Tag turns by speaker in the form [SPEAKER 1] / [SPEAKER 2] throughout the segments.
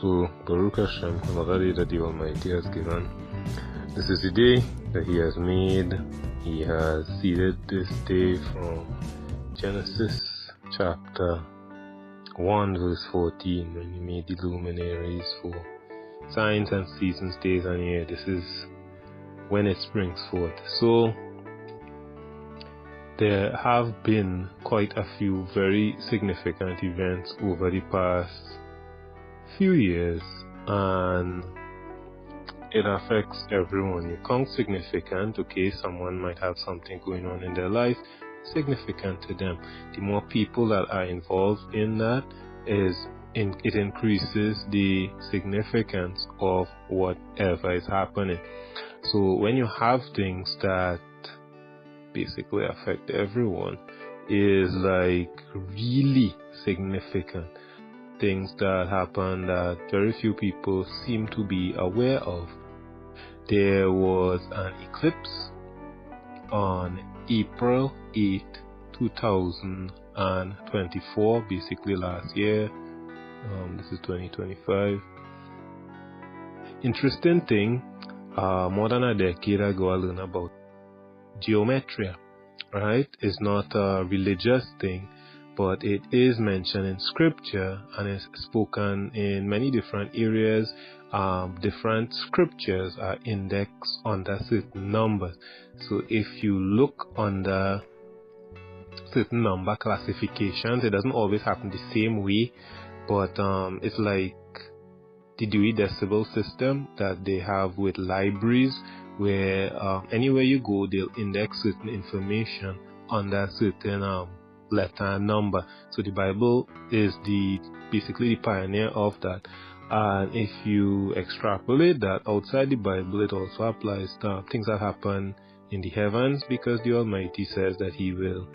[SPEAKER 1] So, Baruch Hashem, another day that the Almighty has given. This is the day that He has made. He has seeded this day from Genesis chapter 1 verse 14, when He made the luminaries for signs and seasons, days and years. This is when it springs forth. So, there have been quite a few very significant events over the past few years, and it affects everyone. You count significant, okay, someone might have something going on in their life, significant to them. The more people that are involved in that, it increases the significance of whatever is happening. So when you have things that basically affect everyone, is like really significant. Things that happen that very few people seem to be aware of. There was an eclipse on April 8, 2024, basically last year. This is 2025. Interesting thing, more than a decade ago I learned about geometry, right? It's not a religious thing, but it is mentioned in scripture and is spoken in many different areas. Different scriptures are indexed under certain numbers. So if you look under certain number classifications, it doesn't always happen the same way, but it's like the Dewey Decimal System that they have with libraries, where anywhere you go, they'll index certain information under certain letter and number. So the Bible is basically the pioneer of that. And if you extrapolate that outside the Bible, it also applies to things that happen in the heavens, because the Almighty says that He will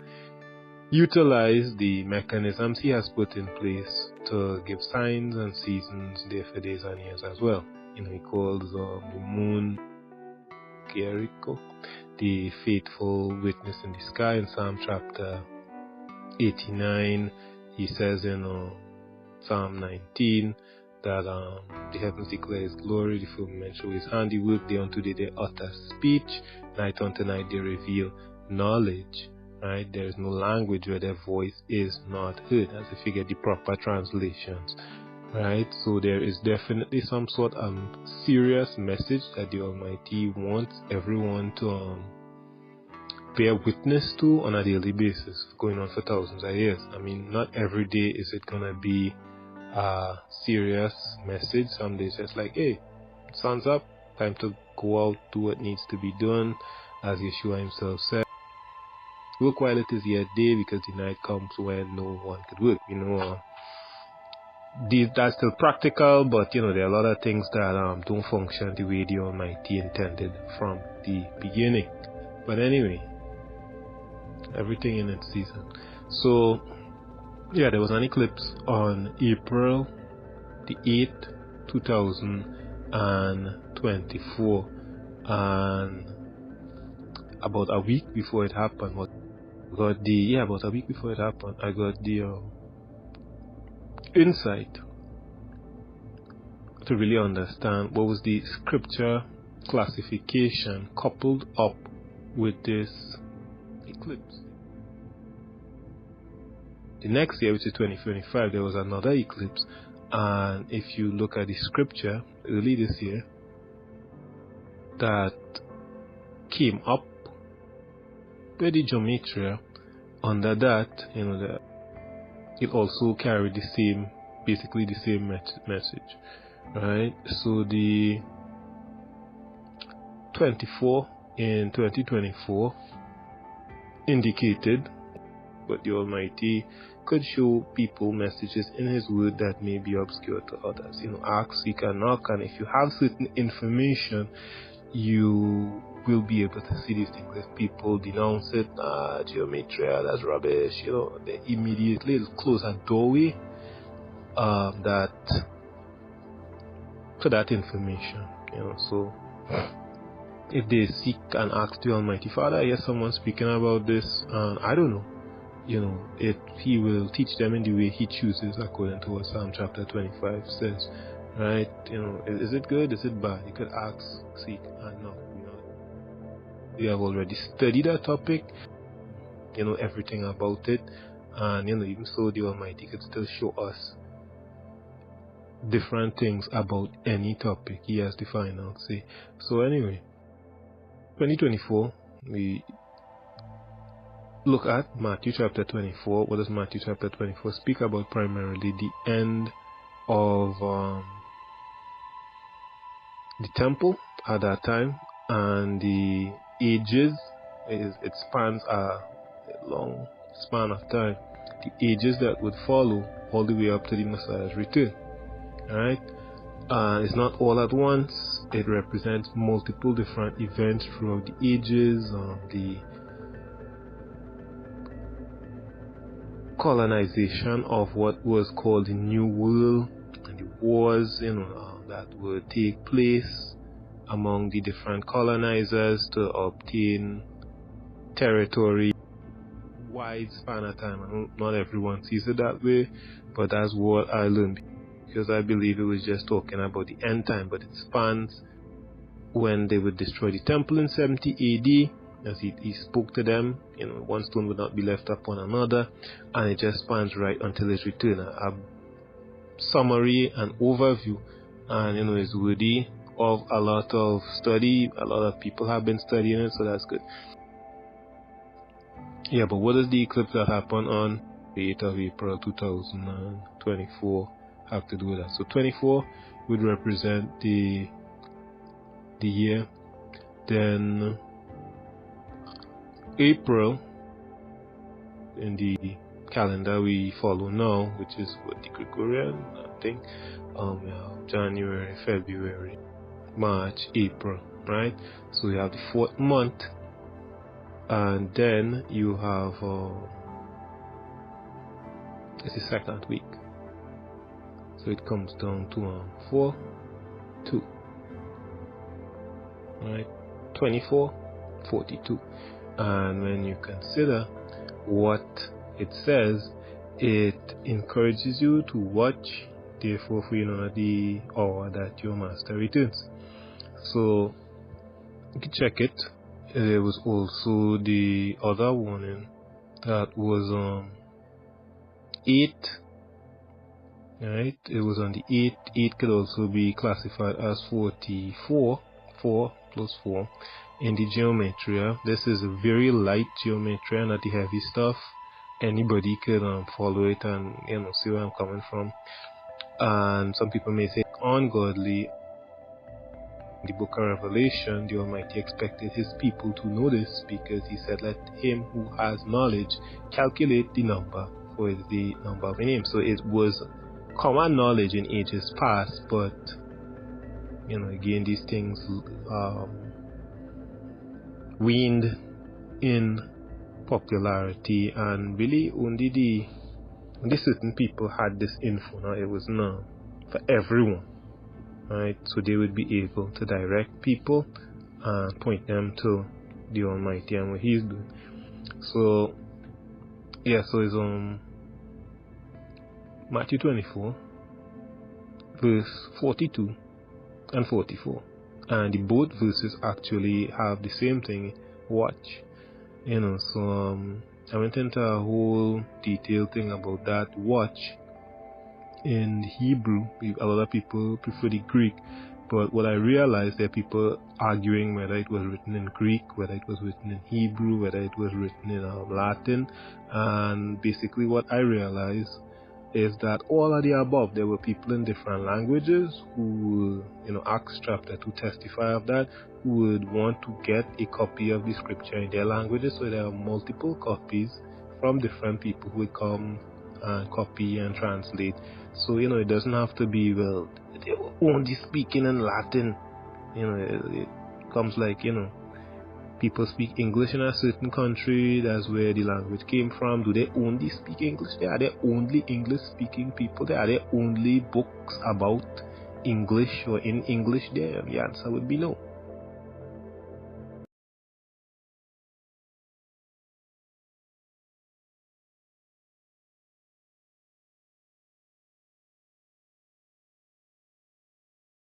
[SPEAKER 1] utilize the mechanisms He has put in place to give signs and seasons, therefore days and years as well. He calls the moon Jericho, the faithful witness in the sky. In Psalm chapter 89, He says in Psalm 19 that the heavens declare His glory, the firmament show His handiwork. Day unto day they utter speech, night unto night they reveal knowledge. Right? There is no language where their voice is not heard, as if you get the proper translations. Right? So there is definitely some sort of serious message that the Almighty wants everyone to bear witness to on a daily basis, going on for thousands of years. I mean, not every day is it gonna be a serious message. Some days it's like, hey, sun's up, time to go out, do what needs to be done, as Yeshua Himself said. Work while it is yet day, because the night comes when no one could work. That's still practical, but there are a lot of things that don't function the way the Almighty intended from the beginning. But anyway, everything in its season. So yeah, there was an eclipse on April the 8th, 2024, and about a week before it happened, I got the insight to really understand what was the scripture classification coupled up with this eclipse. The next year, which is 2025, there was another eclipse, and if you look at the scripture early this year that came up with the geometry under that, it also carried basically the same message, right? So the 24 in 2024 indicated but the Almighty could show people messages in His word that may be obscure to others. Ask, seek, and knock, and if you have certain information, you will be able to see these things. If people denounce it, geometry, that's rubbish, they immediately close a doorway to that information. So if they seek and ask the Almighty, Father, I hear someone speaking about this, and I don't know, He will teach them in the way He chooses, according to what Psalm chapter 25 says. right? Is it good? Is it bad? You could ask, seek, and knock. You have already studied that topic, everything about it, and even so, the Almighty could still show us different things about any topic. He has the final say. So anyway, 2024, we look at Matthew chapter 24. What does Matthew chapter 24 speak about? Primarily the end of the temple at that time, and the ages. It spans a long span of time, the ages that would follow all the way up to the Messiah's return. Alright? It's not all at once. It represents multiple different events throughout the ages, the colonization of what was called the New World, and the wars that would take place among the different colonizers to obtain territory, wide span of time. Not everyone sees it that way, but that's what I learned, because I believe it was just talking about the end time, but it spans when they would destroy the temple in 70 AD, as he spoke to them, one stone would not be left upon another, and it just spans right until his return. A summary and overview, and it's worthy of a lot of study. A lot of people have been studying it, so that's good. Yeah, but what does the eclipse that happened on the 8th of April 2024 have to do with that? So 24 would represent the year. Then April in the calendar we follow now, which is what the Gregorian, I think. We have January, February, March, April, right? So we have the 4th month, and then you have it's the 2nd week. So it comes down to 4, 2, right? 24, 42. And when you consider what it says, it encourages you to watch, therefore, for the hour that your master returns. So you can check it. There was also the other warning that was 8. Right? It was on the 8th. 8 could also be classified as 44. 4 plus 4 in the geometria. This is a very light geometria, not the heavy stuff. Anybody could follow it and see where I'm coming from. And some people may say ungodly. In the book of Revelation, the Almighty expected his people to know this, because he said, let him who has knowledge calculate the number, for it is the number of a name. So it was common knowledge in ages past, but again, these things waned in popularity, and really only certain people had this info. Now it was not for everyone, right? So they would be able to direct people and point them to the Almighty and what He's doing. So yeah, so it's Matthew 24 verse 42 and 44, and the both verses actually have the same thing, watch. So I went into a whole detailed thing about that watch in Hebrew. A lot of people prefer the Greek, but what I realized, there are people arguing whether it was written in Greek, whether it was written in Hebrew, whether it was written in Latin. And basically what I realized is that all of the above. There were people in different languages who, Acts chapter 2 testify of that, who would want to get a copy of the scripture in their languages. So there are multiple copies from different people who would come and copy and translate. So, it doesn't have to be, well, they were only speaking in Latin. It comes like, people speak English in a certain country, that's where the language came from. Do they only speak English there? Are there only English speaking people there? Are there only books about English or in English there? And the answer would be no.